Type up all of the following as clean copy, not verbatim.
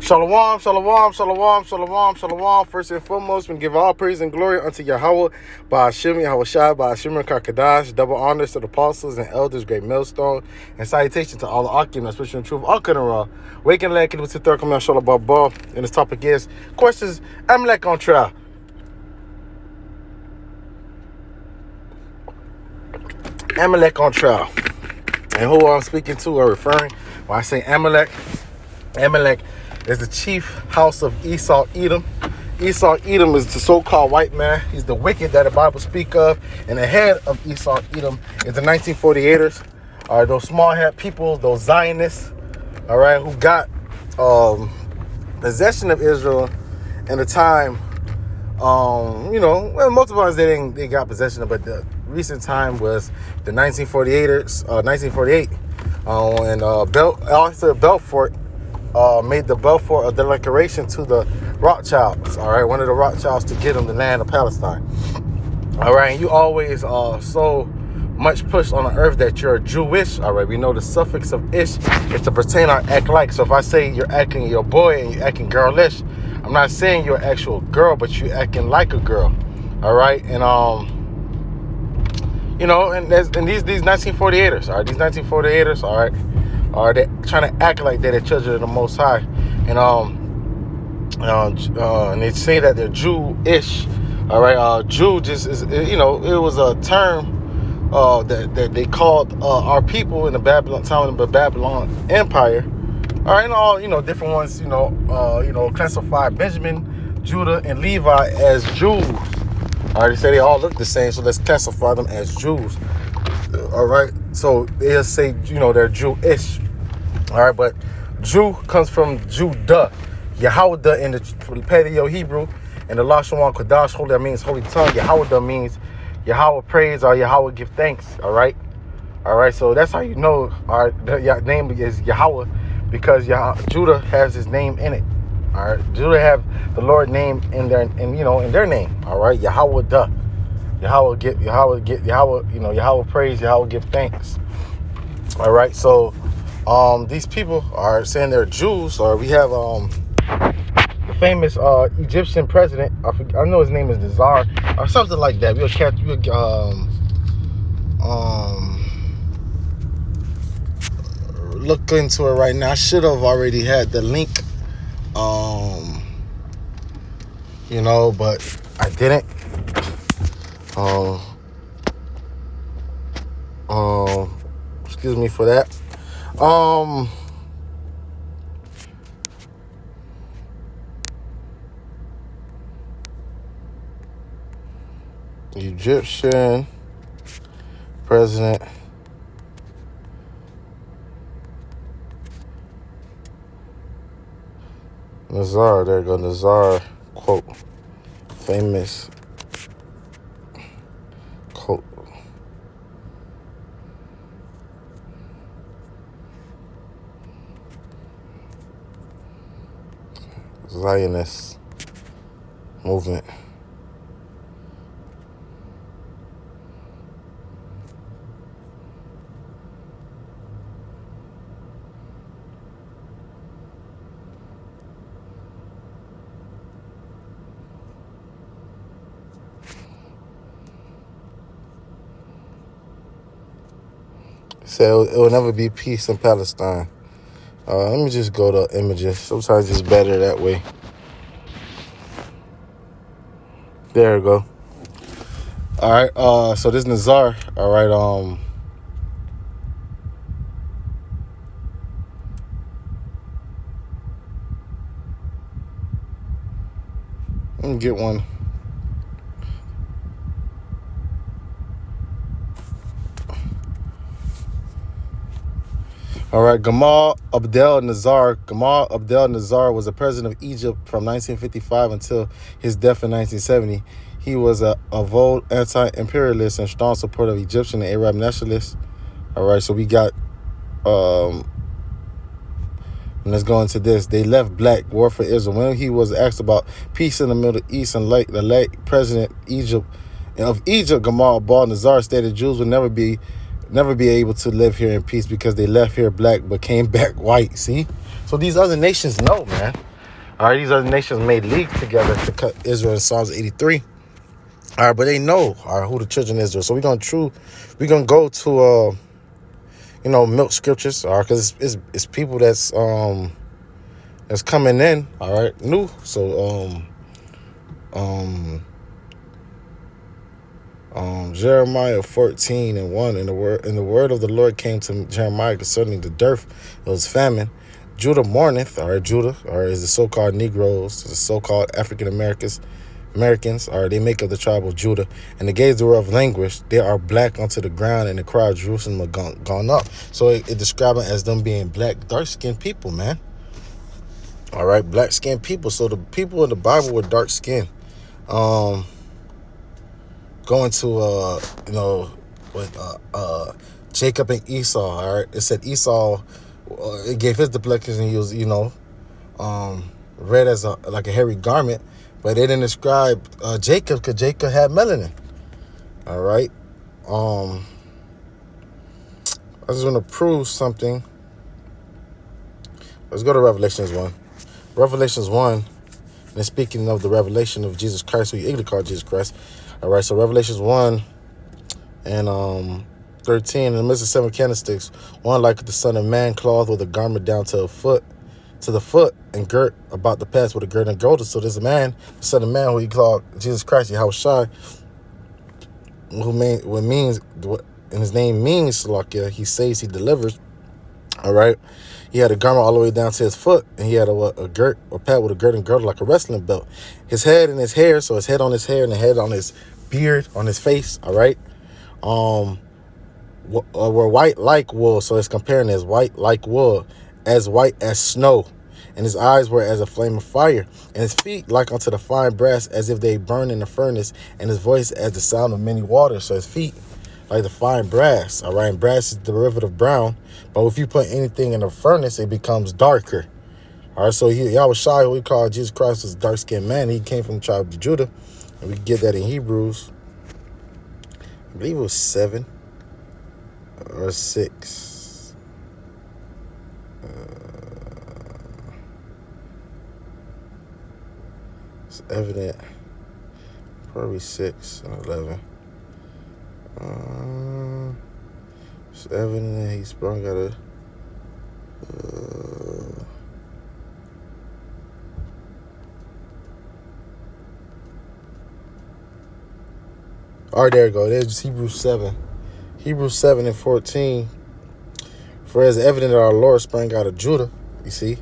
Shalom, shalom, shalom, shalom, shalom. First and foremost, we give all praise and glory unto Yahweh, Ba'ashim, Yahweh Shai, Ba'ashim, Kakadash. Double honors to the apostles and elders, great millstone, and salutation to all the Akim, especially in truth, all Kanara. Waking Lek, with the third command, Shalom, Baba. And this topic is questions, Amalek on trial. Amalek on trial. And who I'm speaking to or referring, when I say Amalek is the chief house of Esau Edom. Esau Edom is the so-called white man. He's the wicked that the Bible speak of. And the head of Esau Edom is the 1948ers. All right, those small-head people, those Zionists, all right, who got possession of Israel in the time, most of us they got possession of, but the recent time was the 1948ers, 1948, and Arthur Belfort made the Balfour a declaration to the Rothschilds, all right, one of the Rothschilds, to get them the land of Palestine. All right, and you always so much push on the earth that you're Jewish, all right. We know the suffix of ish is to pertain or act like. So if I say you're acting your boy and you're acting girlish, I'm not saying you're an actual girl, but you're acting like a girl, all right. And and these 1948ers, all right, these 1948ers, all right, are they trying to act like they're the children of the Most High, and they say that they're Jewish, all right. Jew just is, it was a term that they called our people in the Babylon time of the Babylon Empire, all right, and all different ones, classify Benjamin, Judah, and Levi as Jews. All right, they say they all look the same, so let's classify them as Jews. All right, so they'll say they're Jewish. All right, but Jew comes from Judah, Yahweh in the Paleo Hebrew, and the Lashon Kodash, holy, that means holy tongue. Yahweh means Yahweh praise or Yahweh give thanks. All right, so that's how you know our name is Yahweh, because Judah has his name in it. All right, Judah have the Lord name in their in their name. All right, Yahweh Yahweh praise, Yahweh give thanks. All right, so these people are saying they're Jews, or we have the famous Egyptian president. I know his name is the Tsar or something like that. We'll look into it right now. I should have already had the link, but I didn't. Excuse me for that. Egyptian president Nazar, there you go, Nazar, quote, famous quote. Zionist movement. So it will never be peace in Palestine. Let me just go to images. Sometimes it's better that way. There we go. All right. So this Nazar. All right. Let me get one. All right, Gamal Abdel Nazar. Gamal Abdel Nazar was the president of Egypt from 1955 until his death in 1970. He was a vote anti-imperialist and strong supporter of Egyptian and Arab nationalists. All right, so we got, let's go into this. They left black, war for Israel. When he was asked about peace in the Middle East, and the late president of Egypt, Gamal Abdel Nazar, stated Jews would never be able to live here in peace because they left here black but came back white. See? So these other nations know, man. All right, these other nations made league together to cut Israel in Psalms 83. All right, but they know, all right, who the children of Israel. So we're gonna go to milk scriptures, all right, because it's people that's coming in, all right, new. So Jeremiah 14:1, and the word of the Lord came to Jeremiah concerning the dearth. It was famine. Judah mourneth, all right, Judah, all right, is the so-called Negroes, the so-called African Americans, all right, they make up the tribe of Judah, and the gates thereof languish. They are black unto the ground, and the cry of Jerusalem are gone up. So it describes them as them being black, dark-skinned people, man. All right, black-skinned people. So the people in the Bible were dark-skinned. Going to with Jacob and Esau. All right, it said Esau. It gave his depictions, and he was red as like a hairy garment, but they didn't describe Jacob because Jacob had melanin. All right, I just want to prove something. Let's go to Revelations 1. Revelations 1. And speaking of the revelation of Jesus Christ, who you eagerly call Jesus Christ. All right, so Revelations 1 and 13. In the midst of 7 candlesticks, one like the Son of Man, clothed with a garment down to the foot, and girt about the path with a girdle and girdle. So there's a man, the Son of Man, who he called Jesus Christ, Yahushua, and his name means Salakia. He saves, he delivers. All right. He had a garment all the way down to his foot, and he had a pad with a girt and girdle like a wrestling belt. His head and his hair, so his head on his hair and the head on his beard, on his face, all right, were white like wool. So it's comparing as white like wool, as white as snow. And his eyes were as a flame of fire, and his feet like unto the fine brass, as if they burn in the furnace, and his voice as the sound of many waters. So his feet like the fine brass, all right, and brass is the derivative of brown, but if you put anything in the furnace, it becomes darker. All right, so Yahushua, who we call Jesus Christ, was a dark-skinned man. He came from the tribe of Judah, and we get that in Hebrews, I believe it was 7 or 6. It's evident, probably 6 or 11. It's evident he sprung out of all right, there you go. There's Hebrews 7. Hebrews 7 and 14. For as evident that our Lord sprang out of Judah, you see,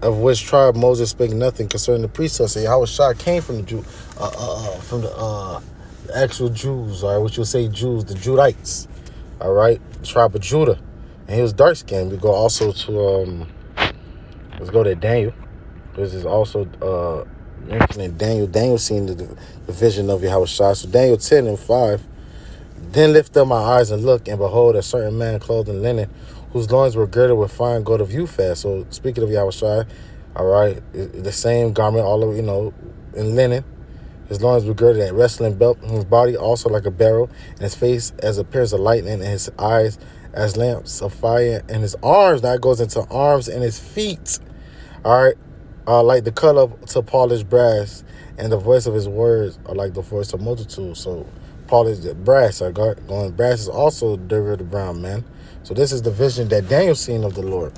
of which tribe Moses spake nothing concerning the priesthood. So Yahushua came from the actual Jews, all right, which you'll say Jews, the Judites, all right, the tribe of Judah, and he was dark skinned. We go also to let's go to Daniel. This is also mentioned in Daniel. Daniel seen the vision of Yahushua. So Daniel 10 and 5. Then lift up my eyes and look, and behold, a certain man clothed in linen, whose loins were girded with fine gold of Uphaz. So speaking of Yahushua, all right, the same garment, all of in linen. His loins were girded at wrestling belt, and his body also like a barrel, and his face as appearance of lightning, and his eyes as lamps of fire, and his arms, now it goes into arms, and his feet, all right, like the color to polished brass, and the voice of his words are like the voice of multitude. So polished brass, going brass is also derivative brown, man. So this is the vision that Daniel seen of the Lord.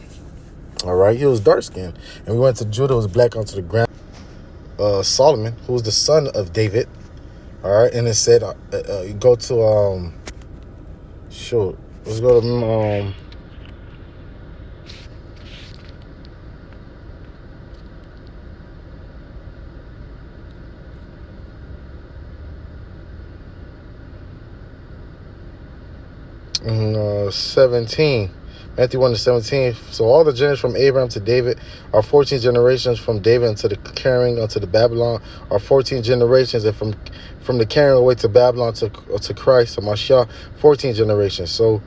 All right, he was dark skinned, and we went to Judah, was black onto the ground. Solomon, who was the son of David, all right, and it said, you go to let's go to in 17, Matthew 1 to 17. So all the generations from Abraham to David are 14 generations. From David unto the carrying unto the Babylon are 14 generations, and from the carrying away to Babylon to Christ, to Mashiach, 14 generations. So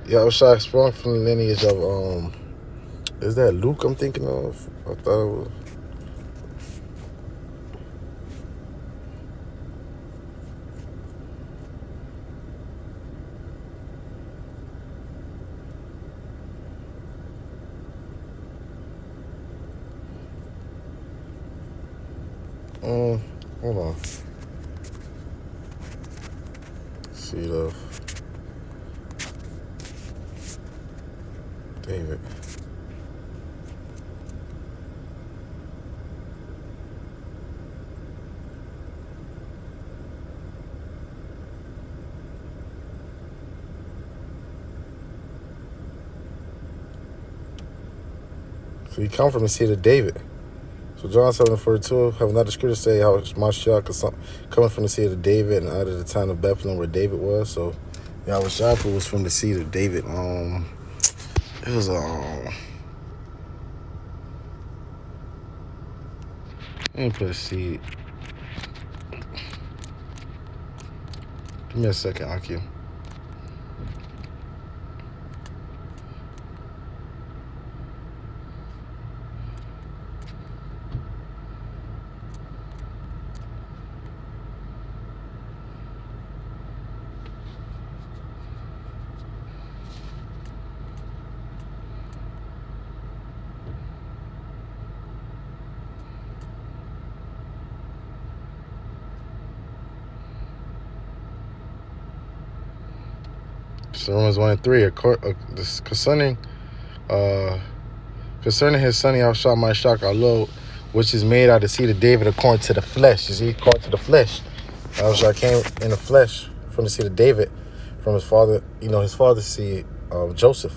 Yahushua sprung from the lineage of is that Luke I'm thinking of? I thought it was. Hold on. Seed of David. So you come from the seed of David. So John 7:42, have not the scripture say how Mashiach coming from the seed of David and out of the town of Bethlehem where David was. So Yahweh was from the seed of David. It was let me put a seed. Give me a second, Akim. So Romans 1 and 3, concerning his son Yahushua Mashiach our Lord, which is made out of the seed of David according to the flesh. You see, according to the flesh. Yahushua came in the flesh from the seed of David, from his father, his father's seed, Joseph.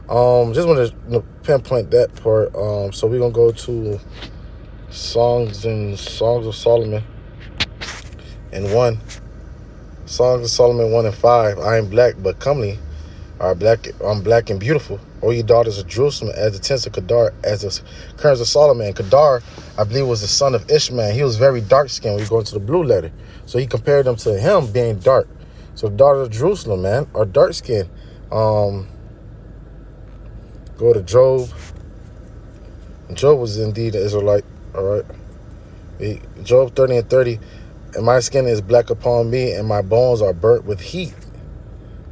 Just want to pinpoint that part. So we're gonna go to Songs of Solomon and 1. Songs of Solomon 1 and 5. I am black but comely. I'm black and beautiful. O ye daughters of Jerusalem, as the tents of Kedar, as the currents of Solomon. Kedar, I believe, was the son of Ishmael. He was very dark skinned. We go into the blue letter. So he compared them to him being dark. So the daughters of Jerusalem, man, are dark skinned. Go to Job. Job was indeed an Israelite. All right. Job 30 and 30. And my skin is black upon me, and my bones are burnt with heat.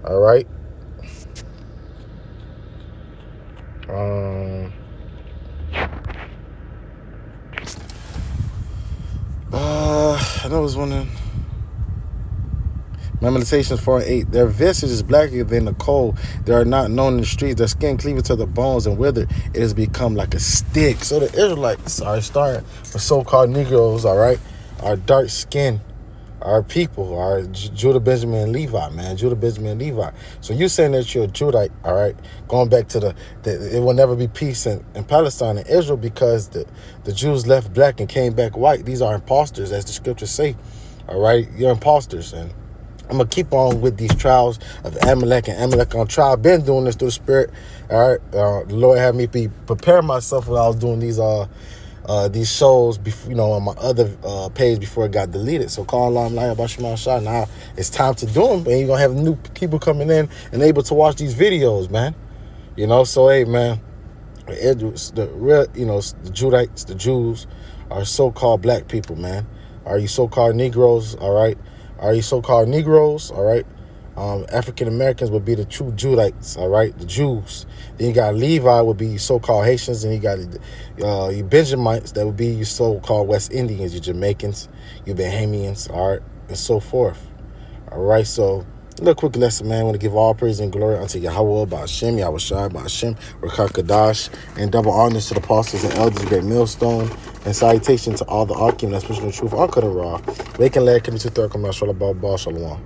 All right. I know it was one of Lamentations 4 and 8. Their visage is blacker than the coal. They are not known in the streets. Their skin cleaveth to the bones and withered. It has become like a stick. So the Israelites are starting for so-called Negroes, all right, are dark skinned. Our people are Judah, Benjamin, and Levi, man. Judah, Benjamin, and Levi. So you saying that you're a Judite, all right? Going back to it will never be peace in Palestine and Israel because the Jews left black and came back white. These are imposters, as the scriptures say, all right? You're imposters. And I'm going to keep on with these trials of Amalek and Amalek on trial. I've been doing this through the Spirit, all right? The Lord had me prepare myself when I was doing these shows, before, on my other page before it got deleted. So call Alam Lai about Shema Shah. Now it's time to do them, and you're gonna have new people coming in and able to watch these videos, man. So hey, man, the real, the Judites, the Jews, are so-called black people, man. Are you so-called Negroes? All right. Are you so-called Negroes? All right. African Americans would be the true Judites, all right, the Jews. Then you got Levi would be your so-called Haitians, and you got your Benjamites, that would be your so-called West Indians, your Jamaicans, your Bahamians, all right, and so forth. All right, so a little quick lesson, man. I want to give all praise and glory unto Yahweh, Ba'ashem, Yahweh Shai, Ba'ashem, Rakah Kadash, and double honors to the apostles and elders, great millstone, and salutation to all the Akim that's pushing the truth, Ankara Ra. They can let Kimmy to third come out, Shalom.